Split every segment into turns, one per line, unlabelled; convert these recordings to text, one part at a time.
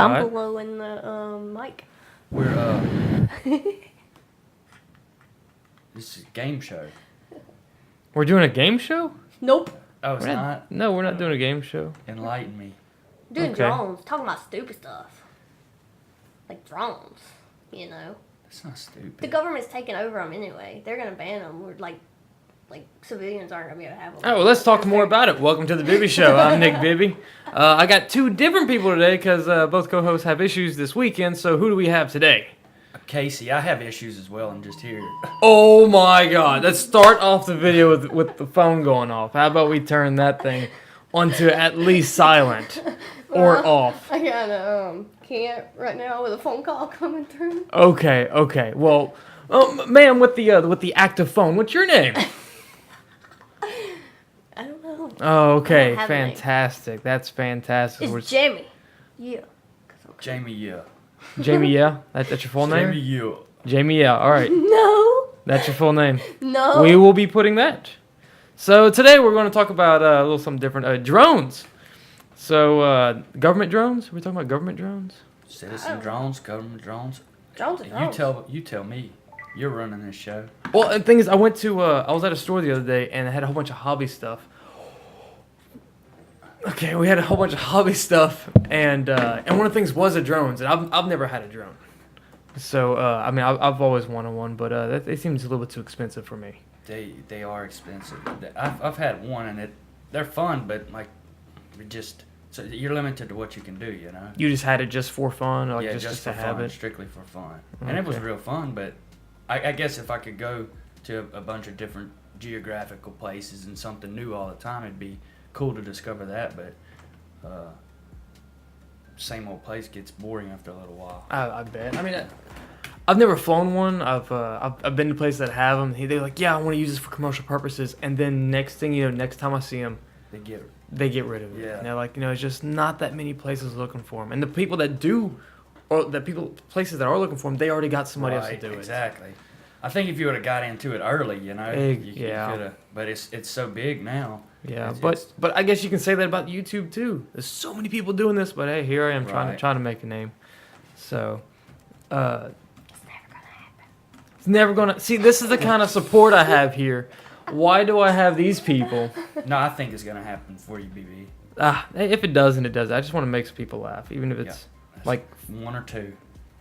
I'm
not.
blowing the mic.
We're this is a game show.
We're doing a game show?
Nope.
Oh, it's
We're
not?
No, we're not doing a game show.
Enlighten me.
Doing
Okay.
drones. Talking about stupid stuff. Like drones. You know.
That's not stupid.
The government's taking over them anyway. They're gonna ban them. We're like civilians aren't gonna be able to have them.
Oh, well, let's talk more about it. Welcome to the Bibbee Show. I'm Nick Bibbee. I got two different people today because both co-hosts have issues this weekend. So who do we have today?
Casey, I have issues as well. I'm just here.
Oh my God! Let's start off the video with the phone going off. How about we turn that thing onto at least silent or off?
I got can't right now with a phone call coming through.
Okay. Well, ma'am, with the active phone, what's your name?
I don't know.
Oh, okay,
I don't have a name.
fantastic. That's fantastic.
It's Jamie. Yeah.
Jamie, yeah.
Jamie, yeah. That's your full name.
Jamie, yeah.
Jamie, yeah. All right.
No.
That's your full name.
No.
We will be putting that. So today we're going to talk about a little something different. Drones. So government drones. Are we talking about government drones?
Citizen drones, government drones.
Drones are drones.
You tell me. You're running this show.
Well, the thing is, I was at a store the other day and I had a whole bunch of hobby stuff. Okay, we had a whole bunch of hobby stuff, and one of the things was a drones, and I've never had a drone. So I mean, I've always wanted one, but it seems a little bit too expensive for me.
They are expensive. I've had one, and they're fun, but like so you're limited to what you can do, you know.
You just had it just for fun, or like
Yeah,
just
for
to have
fun,
it.
strictly for fun, and it was
Okay.
real fun. But I guess if I could go to a bunch of different geographical places and something new all the time, it'd be cool to discover that. But same old place gets boring after a little while.
I bet. I mean, I've never flown one. I've been to places that have them. They're like, yeah, I want to use this for commercial purposes, and then next thing you know, next time I see them, they get rid of it.
Yeah.
And they're like, it's just not that many places looking for them, and the people that do, or places that are looking for them, they already got somebody else to do it.
Exactly. I think if you would have got into it early, you
Yeah.
could have. But it's so big now.
Yeah,
It's-
but I guess you can say that about YouTube too. There's so many people doing this, but hey, here I am trying
Right.
to make a name. So,
It's never gonna happen.
it's never gonna see. This is the kind of support I have here. Why do I have these people?
No, I think it's gonna happen for you, BB.
If it doesn't, it does. I just want to make some people laugh, even if it's
That's
like
one or two.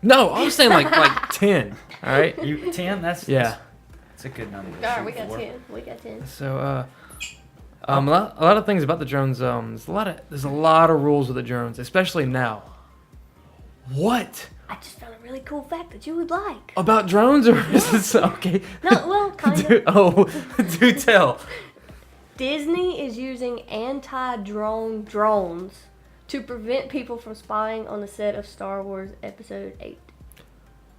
no. I'm saying like 10. All right.
You 10? That's That's a good number. To
All right,
shoot
we got
for.
10. We got 10.
So a lot of things about the drones. There's a lot of rules with the drones, especially now. What
I just found a really cool fact that you would like.
about drones, or is this okay?
No, well, kind of.
Do tell.
Disney is using anti-drone drones to prevent people from spying on the set of Star Wars Episode 8.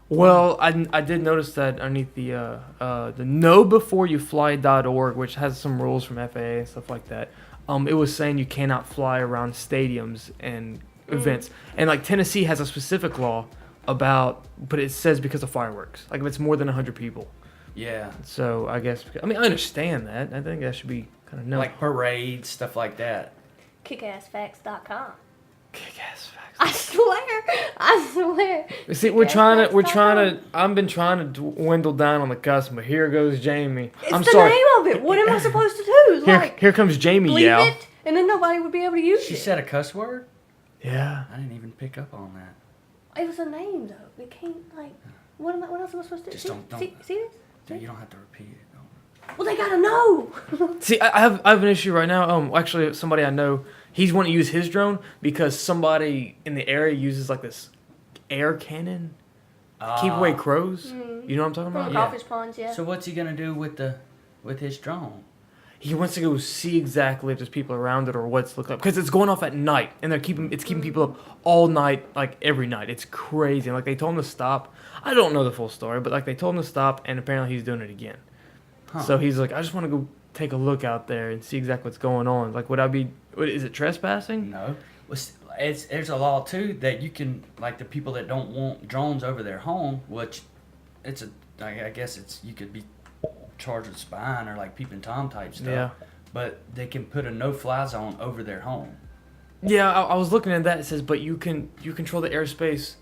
Well, I did notice that underneath the knowbeforeyouFly.org, which has some rules from FAA and stuff like that. It was saying you cannot fly around stadiums and events, and like Tennessee has a specific law about, but it says because of fireworks, like if it's more than 100 people.
Yeah.
So I guess I understand that. I think that should be kind of known.
Like parades, stuff like that.
Kickassfacts.com.
Kick-ass facts.
I swear.
See, we're trying to. I've been trying to dwindle down on the customer. But here goes Jamie.
It's
I'm
the
sorry.
name of it. What am I supposed to do?
Here comes Jamie.
Bleep
Yeah.
it, and then nobody would be able to use
She
it.
said a cuss word?
Yeah.
I didn't even pick up on that.
It was a name though. It can't What else am I supposed to do?
Just don't.
See this?
You don't have to repeat it. Don't.
Well, they gotta know.
See, I have an issue right now. Actually, somebody I know, he's wanting to use his drone because somebody in the area uses like this air cannon to keep away crows. You know what I'm talking
From the
about?
crawfish ponds, yeah.
So what's he gonna do with his drone?
He wants to go see exactly if there's people around it or what's looked up, because it's going off at night and it's keeping people up all night, like every night. It's crazy. And like they told him to stop. I don't know the full story, but like they told him to stop, and apparently he's doing it again.
Huh.
So he's like, I just want to go take a look out there and see exactly what's going on. Like, is it trespassing?
No. There's a law too that you can, like, the people that don't want drones over their home, which I guess you could be charged with spying or like peeping Tom type stuff.
Yeah.
But they can put a no-fly zone over their home.
Yeah, I was looking at that. It says, but you control the airspace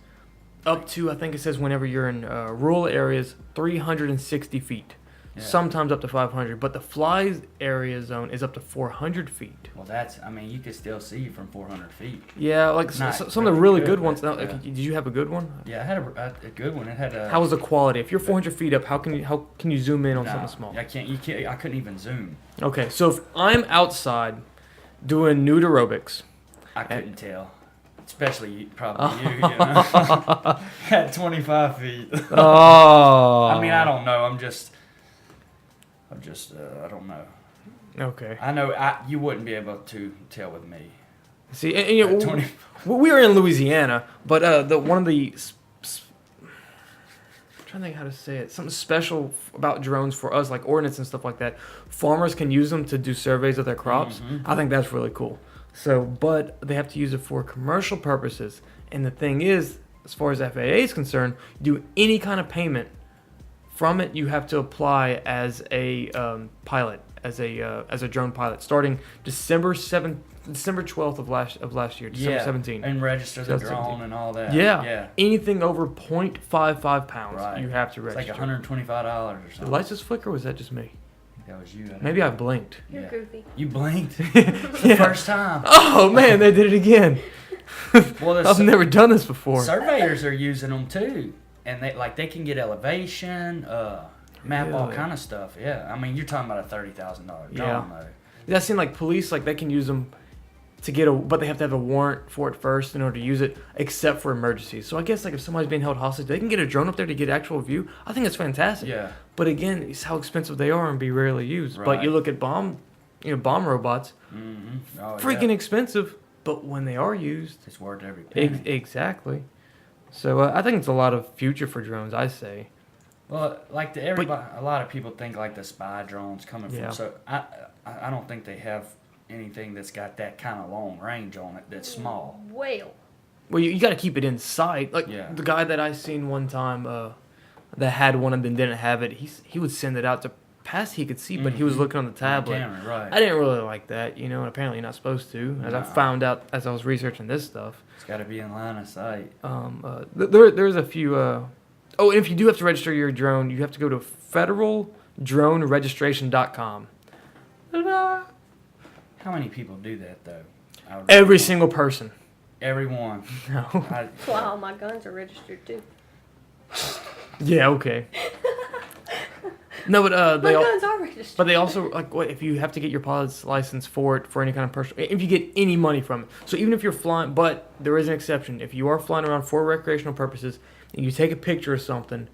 up to, I think it says, whenever you're in rural areas, 360 feet.
Yeah.
Sometimes up to 500, but the fly area zone is up to 400 feet.
Well, you could still see from 400 feet.
Yeah, like
Not
some of the really good ones.
but,
Now, like, did you have a good one?
Yeah, I had a good one. It had a.
How was the quality? If you're 400 feet up, how can you zoom in on something small?
I can't. You can't. I couldn't even zoom.
Okay, so if I'm outside doing nude aerobics,
I couldn't tell. Especially probably you know. At 25 feet.
oh,
I mean, I don't know. I'm just. I don't know.
Okay.
I know you wouldn't be able to tell with me.
See, and, you know,
20.
we were in Louisiana, but one of the I'm trying to think how to say it. Something special about drones for us, like ordnance and stuff like that. Farmers can use them to do surveys of their crops.
Mm-hmm.
I think that's really cool. So, but they have to use it for commercial purposes. And the thing is, as far as FAA is concerned, do any kind of payment from it, you have to apply as a pilot, as a drone pilot, starting December 12th of last year, December 17th.
And register the drone and all that.
Yeah. Anything over 0.55 pounds,
Right.
you have to register.
It's like $125 or
Did the
something.
lights just flicker, or was that just me?
That was you.
Maybe I blinked.
You're
Yeah.
goofy.
You blinked. The first time.
Oh man, they did it again.
Well,
I've never done this before.
surveyors are using them too, and they can get elevation, map all
Really?
kind of stuff. Yeah, I mean you're talking about a $30,000 drone though.
That seemed like police, like they can use them to but they have to have a warrant for it first in order to use it, except for emergencies. So I guess like if somebody's being held hostage, they can get a drone up there to get actual view. I think it's fantastic.
Yeah.
But again, it's how expensive they are and be rarely used. But
Right.
you look at bomb robots,
Mm-hmm. Oh,
freaking
yeah.
expensive. But when they are used,
It's worth every penny.
exactly. So I think it's a lot of future for drones. I say.
Well, like a lot of people think like the spy drones coming
Yeah.
from. So I don't think they have anything that's got that kind of long range on it that's small.
Well,
You got to keep it in sight. Like
Yeah.
the guy that I seen one time that had one and then didn't have it. He would send it out to past he could see, but he was
Mhm.
looking on the tablet.
Camera, right?
I didn't really like that, and apparently you're not supposed to, as I
No.
found out as I was researching this stuff.
It's got to be in line of sight.
There's a few. And if you do have to register your drone, you have to go to federaldroneregistration.com. Ta-da!
How many people do that though?
Every single person.
Everyone.
No.
wow, my guns are registered too.
Yeah. Okay. No, but
My guns are registered.
But they also if you have to get your pilot's license for it for any kind of personal, if you get any money from it. So even if you're flying, but there is an exception. If you are flying around for recreational purposes and you take a picture of something,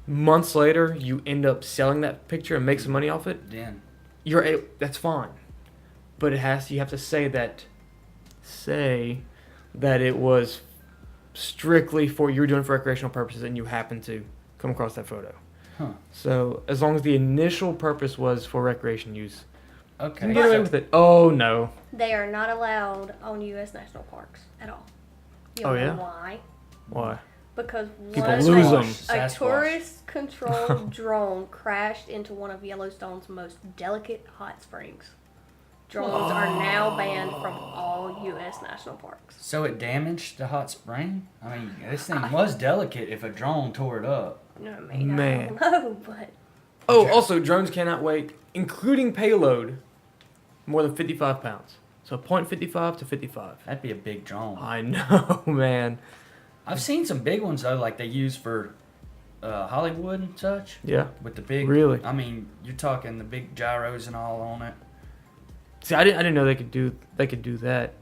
months later you end up selling that picture and make some money off it.
Then
That's fine, but you have to say that it was strictly for you're doing it for recreational purposes and you happen to come across that photo.
Huh.
So as long as the initial purpose was for recreation use, you
okay.
can get away with it. Oh no.
They are not allowed on U.S. national parks at all. You
Oh,
know
yeah?
why?
Why?
Because
People
one
lose them.
a
Sasquatch.
tourist-controlled drone crashed into one of Yellowstone's most delicate hot springs. Drones are now banned from all U.S. national parks.
So it damaged the hot spring? I mean, this thing was delicate if a drone tore it up.
You know what I mean?
Man.
I don't know, but
Oh, also drones cannot weigh, including payload, more than 55 pounds. So 0.55 to 55.
That'd be a big drone.
I know, man.
I've seen some big ones though, like they use for Hollywood and such.
Yeah.
With the big,
Really?
I mean, you're talking the big gyros and all on it.
See, I didn't know they could do that.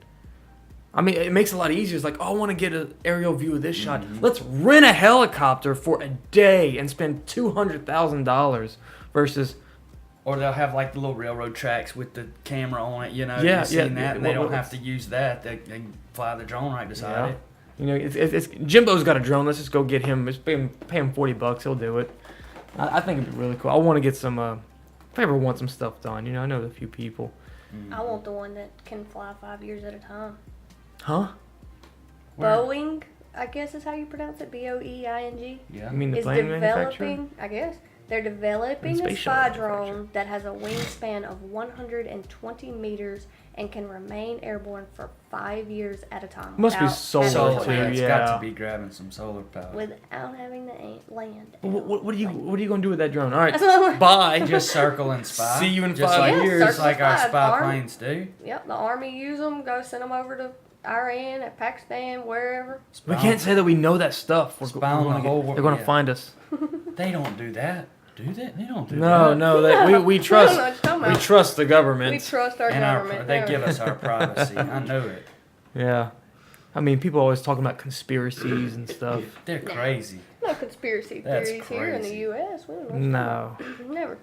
I mean, it makes it a lot easier. It's like, oh, I want to get an aerial view of this shot.
Mhm.
Let's rent a helicopter for a day and spend $200,000 versus.
Or they'll have like the little railroad tracks with the camera on it. You know,
Yeah,
you've seen
yeah,
that, and they
well,
don't have to use that. They can fly the drone right beside
Yeah.
it.
It's Jimbo's got a drone. Let's just go get him. Just pay him $40. He'll do it. I think it'd be really cool. I want to get some. If I ever want some stuff done, I know a few people.
I want the one that can fly 5 years at a time.
Huh?
Where-
Boeing, I guess is how you pronounce it, Boeing,
Yeah.
You mean the
is
plane manufacturer?
developing, I guess, They're developing
And
a
space shuttle
spy
manufacturer.
drone that has a wingspan of 120 meters and can remain airborne for 5 years at a time.
Must be
without
solar
having
Solar,
to
too,
land.
it's
yeah.
got to be grabbing some solar power.
Without having to land.
What are you gonna do with that drone? All right,
That's what I'm-
bye.
Just circle and spy.
See you in
just
5
like,
years.
Just like our
Circle
spy
spy.
planes do.
Yep, the Army use them, go send them over to Iran, Pakistan, wherever.
We can't say that we know that stuff.
Spy on the whole world,
they're gonna
yeah.
find us.
They don't do that. Do they? They don't do
No,
that.
no, we trust.
I don't know what you're talking
We
about.
trust the government.
We trust our
And
government.
they give us our privacy. I know it.
Yeah, I mean, people always talking about conspiracies and stuff.
They're crazy.
no conspiracy
That's
theories here in the
crazy.
U.S. We don't know.
No.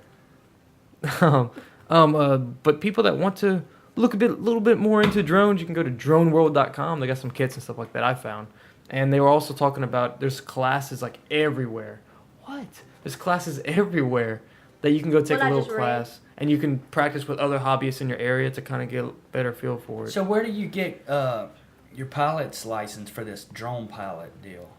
Never.
But people that want to look a little bit more into drones, you can go to droneworld.com. They got some kits and stuff like that I found. And they were also talking about there's classes like everywhere. What? There's classes everywhere that you can go take
What
a
I
little
just read.
class and you can practice with other hobbyists in your area to kind of get a better feel for it.
So where do you get your pilot's license for this drone pilot deal?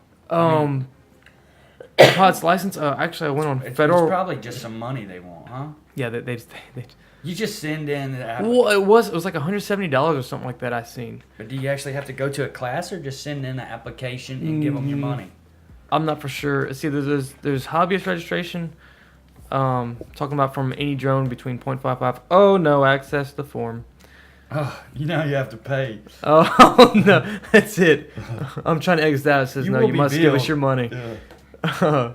Pilot's license. Actually, I went on
It's
federal.
probably just some money they want, huh?
Yeah, they
You just send in the app.
well, it was like $170 or something like that. I seen.
But do you actually have to go to a class or just send in the application and give them your money?
I'm not for sure. See, there's hobbyist registration. Talking about from any drone between 0.55. Oh no, access the form.
Oh, you know you have to pay.
Oh no, that's it. I'm trying to exit that. It says
You
no,
will
you
be
must give us
billed.
your money.
Yeah.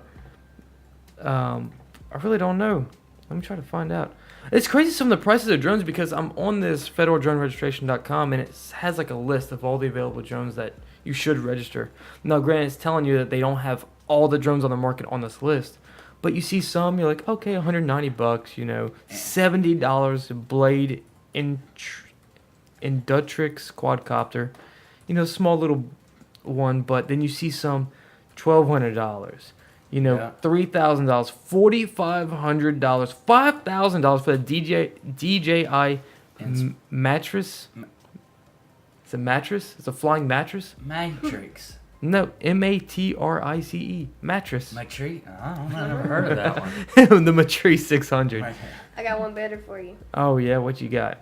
I really don't know. Let me try to find out. It's crazy some of the prices of drones because I'm on this federaldroneregistration.com and it has like a list of all the available drones that you should register. Now, granted, it's telling you that they don't have all the drones on the market on this list, but you see some, you're like, okay, $190, you know, $70 Blade Indutrix quadcopter, you know, small little one, but then you see some $1,200. You know,
Yeah.
$3,000, $4,500, $5,000 for the DJI
And
mattress. It's a mattress. It's a flying mattress.
Matrix.
No, MATRICE mattress.
Matrix? I don't know. I never heard of that one.
The Matrice 600.
I got one better for you.
Oh yeah, what you got?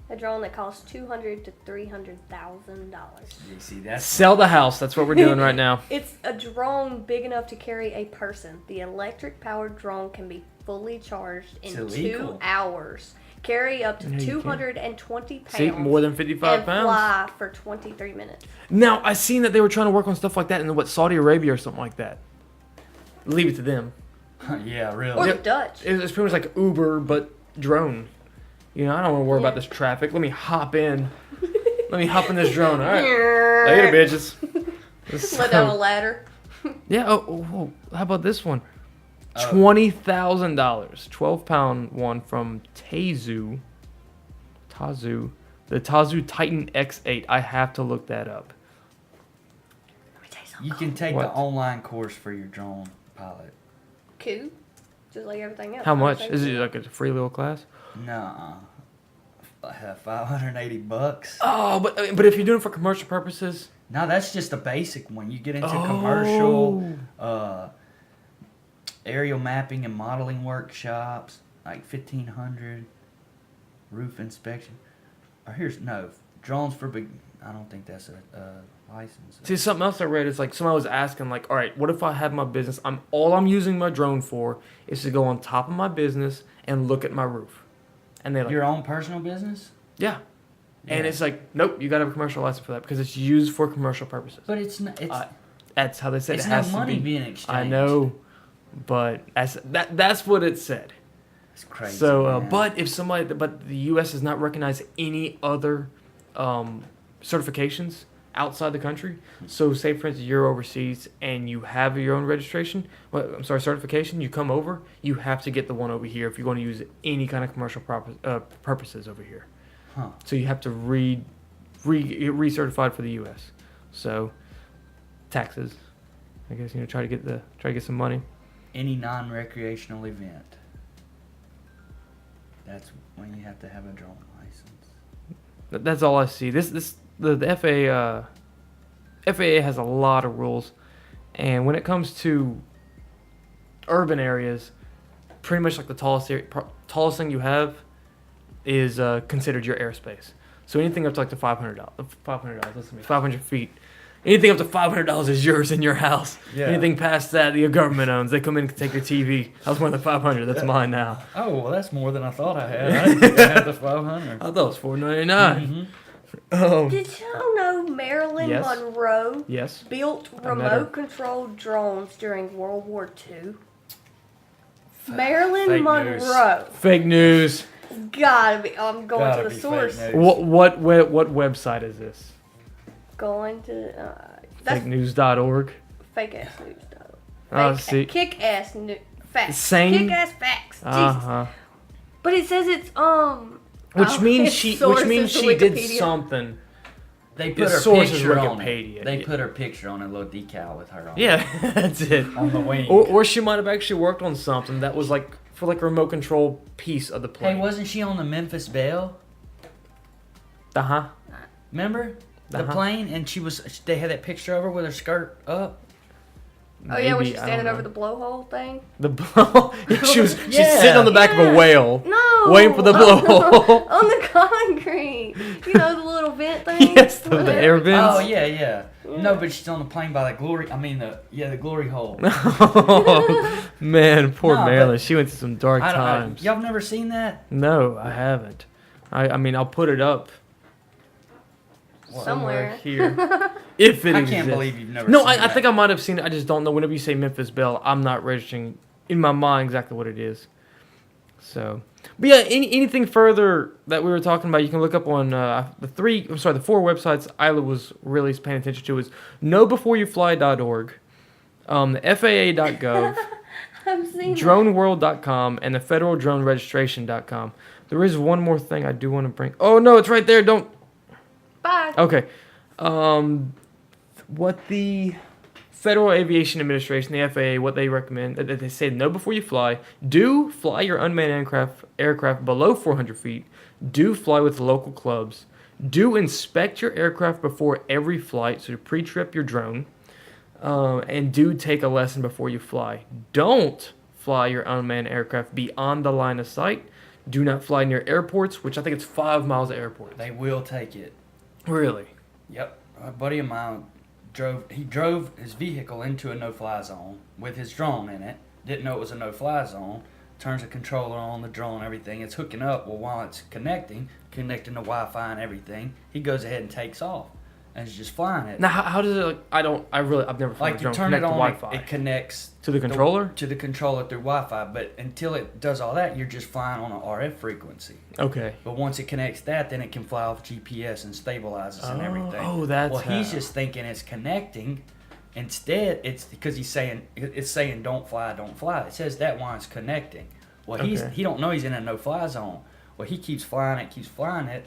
A drone that costs $200,000 to $300,000.
You see, that's
Sell the house. That's what we're doing right now.
It's a drone big enough to carry a person. The electric-powered drone can be fully charged in
It's
2
illegal.
hours, carry up to
No, you can't.
220 pounds,
See, more than 55
and
pounds.
fly for 23 minutes.
Now I seen that they were trying to work on stuff like that in Saudi Arabia or something like that. Leave it to them.
yeah,
Or
really.
the Dutch.
It's pretty much like Uber but drone. You know, I don't want to worry about
Yeah.
this traffic. Let me hop in. Let me hop in this drone. All right, later, bitches.
Let down a ladder.
Yeah. Oh, how about this one?
Oh.
$20,000, 12-pound one from Tazu, the Tazu Titan X8. I have to look that up.
Let me tell you something.
You can take
What?
the online course for your drone pilot.
Cool. Just like everything else.
How much?
Same
Is it
thing.
like a free little class?
Nuh-uh. $580.
Oh, but if you're doing it for commercial purposes.
No, that's just a basic one. You get into commercial,
Oh.
aerial mapping and modeling workshops, like 1,500. Roof inspection. Or drones for big. I don't think that's a license.
See, something else I read is like somebody was asking, like, all right, what if I have my business? All I'm using my drone for is to go on top of my business and look at my roof. And they're like,
Your own personal business?
yeah. And
Yeah.
it's like, nope, you got to have a commercial license for that because it's used for commercial purposes.
But it's not. It's
That's how they said
it's
it
no
has
money
to be.
being exchanged.
I know, but that's what it said.
It's crazy.
So,
man.
but the U.S. does not recognize any other certifications outside the country. So, say for instance, you're overseas and you have your own registration. Certification. You come over, you have to get the one over here if you're going to use any kind of commercial purposes over here.
Huh.
So you have to get recertified for the U.S. So, taxes. I guess try to get some money.
Any non-recreational event. That's when you have to have a drone license.
That's all I see. The FAA has a lot of rules, and when it comes to urban areas, pretty much like the tallest thing you have is considered your airspace. So anything up to like the $500, listen to me, 500 feet. Anything up to $500 is yours in your house.
Yeah.
Anything past that, the government owns. They come in and take your TV. That was more than 500. That's mine now.
Oh, well, that's more than I thought I had. I didn't think I had the 500.
I thought it was $499.
Did y'all know Marilyn
Yes.
Monroe
Yes.
built
I met her.
remote-controlled drones during World War II? Marilyn
Fake
Monroe.
Fake news.
Gotta be. I'm going
Gotta
to
be
the
fake
source.
news.
What website is this?
Going to. That's
Fakenews.org.
fake ass news.
Oh, see.
Kick ass news. Facts.
Same.
Kick ass facts. Jesus. But it says it's
Which means
its
she
sources to
did
Wikipedia.
something.
They put
The
her
source is
picture on
Wikipedia.
it. They put her picture on a little decal with her on it.
Yeah, that's it.
On the wing.
Or she might have actually worked on something that was like for like a remote control piece of the plane.
Hey, wasn't she on the Memphis Belle? Remember? The
Uh-huh.
plane? And they had that picture of her with her skirt up.
Oh yeah, when
Maybe,
she's
I
standing
don't
over
know.
the blowhole thing.
The blow. She's
Yeah.
sitting on the back of a whale,
No.
waiting for the blowhole.
On the concrete. You know the little vent thing.
Yes, the air vents.
Oh, yeah. No, but she's on the plane by the glory. The glory hole.
Oh, man, poor
No, but-
Marilyn. She went through some dark times.
Y'all never seen that?
No, I haven't. I mean, I'll put it up
Somewhere.
here if it
I
exists.
can't believe you've never
No,
seen
I
that.
think I might have seen it. I just don't know. Whenever you say Memphis Belle, I'm not registering in my mind exactly what it is. So, but yeah, anything further that we were talking about, you can look up on the four websites Isla was really paying attention to is knowbeforeyoufly.org, the FAA.gov,
I've seen
droneworld.com, and the federaldroneregistration.com. There is one more thing I do want to bring. Oh no, it's right there. Don't.
Bye.
Okay. What the Federal Aviation Administration, the FAA, what they recommend, they say know before you fly. Do fly your unmanned aircraft below 400 feet. Do fly with local clubs. Do inspect your aircraft before every flight, so pre-trip your drone. And do take a lesson before you fly. Don't fly your unmanned aircraft beyond the line of sight. Do not fly near airports, which I think it's 5 miles of airports.
They will take it.
Really?
Yep. A buddy of mine drove his vehicle into a no-fly zone with his drone in it. Didn't know it was a no-fly zone. Turns the controller on, the drone, everything. It's hooking up. Well, while it's connecting to Wi-Fi and everything, he goes ahead and takes off. And is just flying it.
Now, how does it? Like, I've never flown
Like
a drone.
you turn
Connect
it
to
on,
Wi-Fi
it connects
to the controller.
to the controller through Wi-Fi. But until it does all that, you're just flying on an RF frequency.
Okay.
But once it connects that, then it can fly off GPS and stabilizes and everything.
Oh, that's
well. He's
how.
just thinking it's connecting. Instead, it's because it's saying don't fly, don't fly. It says that while it's connecting. Well,
Okay.
he don't know he's in a no-fly zone. Well, he keeps flying it.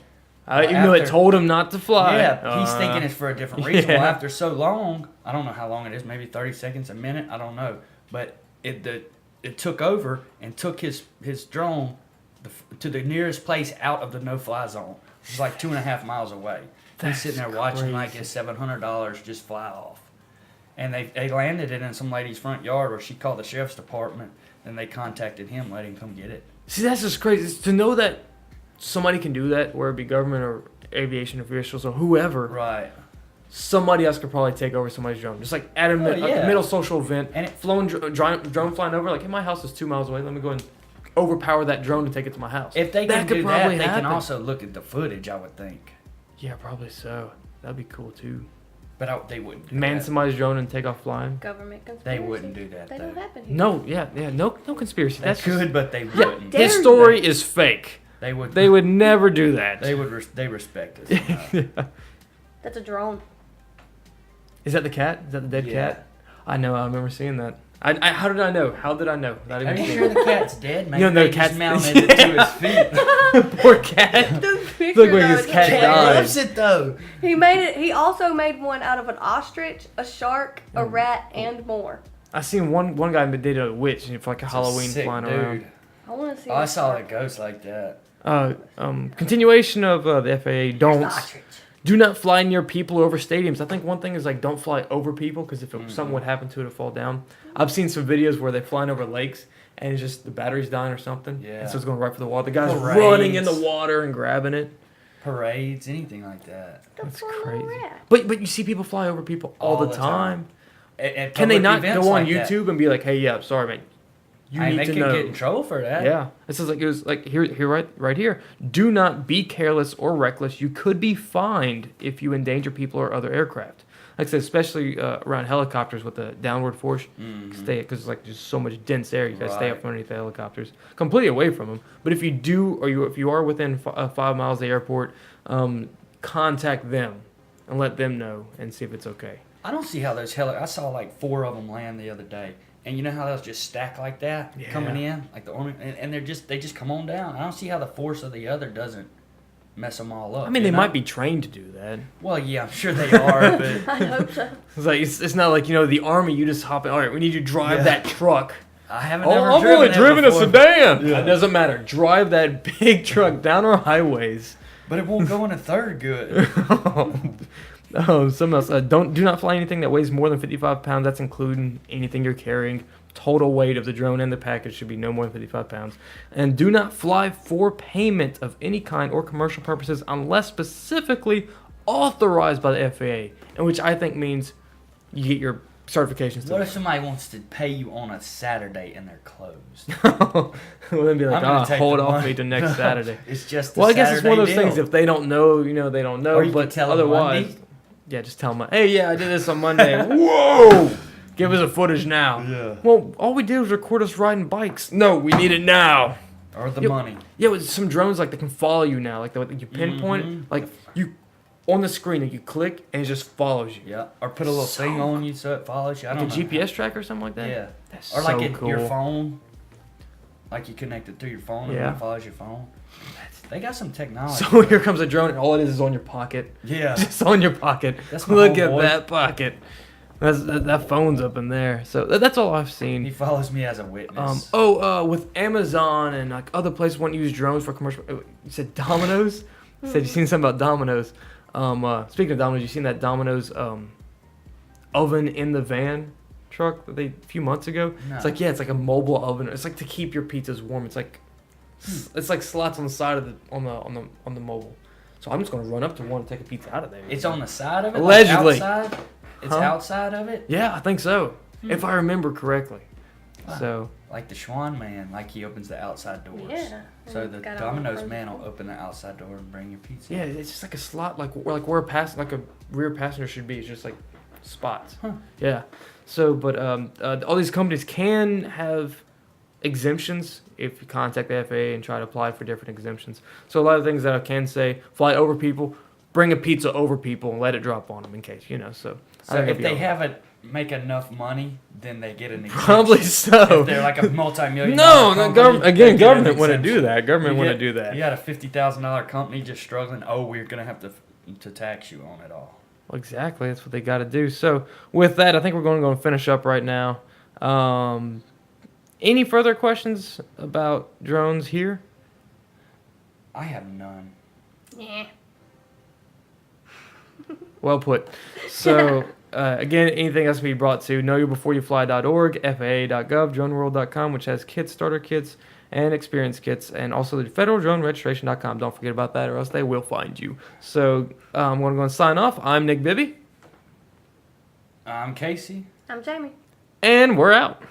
Even though it told him not to fly.
Yeah, he's thinking it's for a different reason.
Yeah.
Well, after so long, I don't know how long it is, maybe 30 seconds, a minute, I don't know. But it took over and took his drone to the nearest place out of the no-fly zone. It was like 2.5 miles away. He's sitting there watching like his $700 just fly off. And they landed it in some lady's front yard where she called the sheriff's department, and they contacted him, let him come get it.
See, that's just crazy. It's to know that somebody can do that, whether it be government or aviation officials or whoever.
Right.
Somebody else could probably take over somebody's drone. Just like at a middle social event,
And
drone flying over, like, hey, my house is 2 miles away. Let me go and overpower that drone and take it to my house.
If they can
could
do that,
probably
they
happen.
can also look at the footage, I would think.
Yeah, probably so. That'd be cool too.
But they wouldn't do
Man
that.
somebody's drone and take off flying.
Government conspiracy.
They wouldn't do that,
They
though.
don't happen here.
No, no conspiracy.
They
That's
could, but they
yeah.
wouldn't.
Dare
His
you.
story is fake.
They would.
They would never do that.
They would. They respect us.
That's a drone.
Is that the cat? Is that the dead
Yeah.
cat? I know. I remember seeing that. How did I know? How did I know? Not
Are
even
you
seeing
sure
it.
the cat's dead? Maybe
You don't know
they
the
just
cat's-
mounted it to his feet.
Poor cat.
The
Look where
picture
his
though,
cat
the
died.
Loves it though.
He made it. He also made one out of an ostrich, a shark, a rat, and more.
I seen one guy that did a witch for like a Halloween
Sick
flying
dude.
around.
I want to see.
Oh, I
the
saw a
shark.
ghost like that.
Continuation of the FAA. Don't
Ostrich.
do not fly near people over stadiums. I think one thing is like don't fly over people because if something would happen to it, it'd fall down. I've seen some videos where they're flying over lakes and it's just the battery's dying or something.
Yeah.
And so it's going right for the wall. The guy's
Parades.
running in the water and grabbing it.
Parades, anything like that.
That's
That's
crazy.
crazy.
But you see people fly over people all the time.
At
Can they
public
not
events
go on
like that.
YouTube and be like, "Hey, yeah, sorry, man. You
Hey,
need
they
to
could
know."
get in trouble for that.
Yeah, it says like it was like here right here. Do not be careless or reckless. You could be fined if you endanger people or other aircraft. Like I said, especially around helicopters with the downward force. Stay because it's like just so much dense air. You gotta stay up
Right.
underneath the helicopters, completely away from them. But if you do, or if you are within 5 miles of the airport, contact them and let them know and see if it's okay.
I don't see how those I saw like 4 of them land the other day, and you know how they'll just stack like that coming in, like the army, and they just come on down. I don't see how the force of the other doesn't mess them all up.
I mean,
you
they
know?
might be trained to do that.
Well, yeah, I'm sure they are, but
I hope so.
It's like it's not like the army. You just hop in. All right, we need you to drive that truck.
I haven't
Oh,
ever
I've
driven
only
that
driven a
before.
sedan.
Yeah.
It doesn't matter. Drive that big truck down our highways.
But it won't go in a third good.
Something else. Do not fly anything that weighs more than 55 pounds. That's including anything you're carrying. Total weight of the drone and the package should be no more than 55 pounds. And do not fly for payment of any kind or commercial purposes unless specifically authorized by the FAA, and which I think means you get your certifications.
What if somebody wants to pay you on a Saturday and they're closed?
Well, then be like,
I'm gonna take
hold
the
off
money."
me to next Saturday.
It's just a
Well, I guess it's one of those
Saturday
things.
deal.
If they don't know, they don't know.
Or you
but
could tell them
otherwise,
Monday.
yeah, just tell them, hey, yeah, I did this on Monday. Whoa! Give us the footage now.
Yeah.
Well, all we did was record us riding bikes. No, we need it now.
Or the
Yep.
money.
Yeah, with some drones, like, they can follow you now. Like, you pinpoint it. Like, you, on the screen, like, you click, and it just follows you.
Yeah. Or put a little
So
thing on you so it follows you. I
Like a
don't know.
GPS tracker or something like that?
Yeah.
That's
Or like
so
in
cool.
your phone. Like you connect it through your phone
Yeah.
and it follows your phone. They got some technology.
So here comes a drone, and all it is on your pocket.
Yeah.
Just on your pocket.
That's my
Look at
homeboy.
that pocket. That phone's up in there. So that's all I've seen.
He follows me as a witness.
With Amazon and like other places want to use drones for commercial. You said Domino's. You said you seen something about Domino's. Speaking of Domino's, you seen that Domino's oven in the van truck that they a few months ago?
No.
It's like it's like a mobile oven. It's like to keep your pizzas warm. It's like slots on the side of on the mobile. So I'm just gonna run up to one and take a pizza out of there.
It's on the side of it?
Allegedly.
Like outside? It's
Huh?
outside of it?
Yeah, I think so. If I remember correctly.
Wow.
So
Like the Schwan man, like he opens the outside doors.
Yeah.
So
and
the
got all the
Domino's
frozen
man
food.
will open the outside door and bring your pizza.
yeah, it's just like a slot, like where a rear passenger should be. It's just like spots.
Huh.
Yeah. So, but all these companies can have exemptions if you contact the FAA and try to apply for different exemptions. So a lot of things that I can say: fly over people, bring a pizza over people, and let it drop on them in case So,
So
I think
if
it'd be
they
all right.
haven't make enough money, then they get an exemption.
Probably so.
If they're like a multi-million
No,
dollar
no,
company, they get an
government wouldn't do
exemption.
that. Government
You
wouldn't
get-
do that.
You got a $50,000 company just struggling. Oh, we're gonna have to tax you on it all.
Well, exactly. That's what they got to do. So with that, I think we're going to go and finish up right now. Any further questions about drones here?
I have none.
Yeah.
Well put. So again, anything else can be brought to knowyourbeforeyouFly.org, FAA.gov, droneworld.com, which has kits, starter kits, and experience kits, and also the federaldroneregistration.com. Don't forget about that, or else they will find you. So I'm going to go and sign off. I'm Nick Bibbee,
I'm Casey.
I'm Jamie.
and we're out.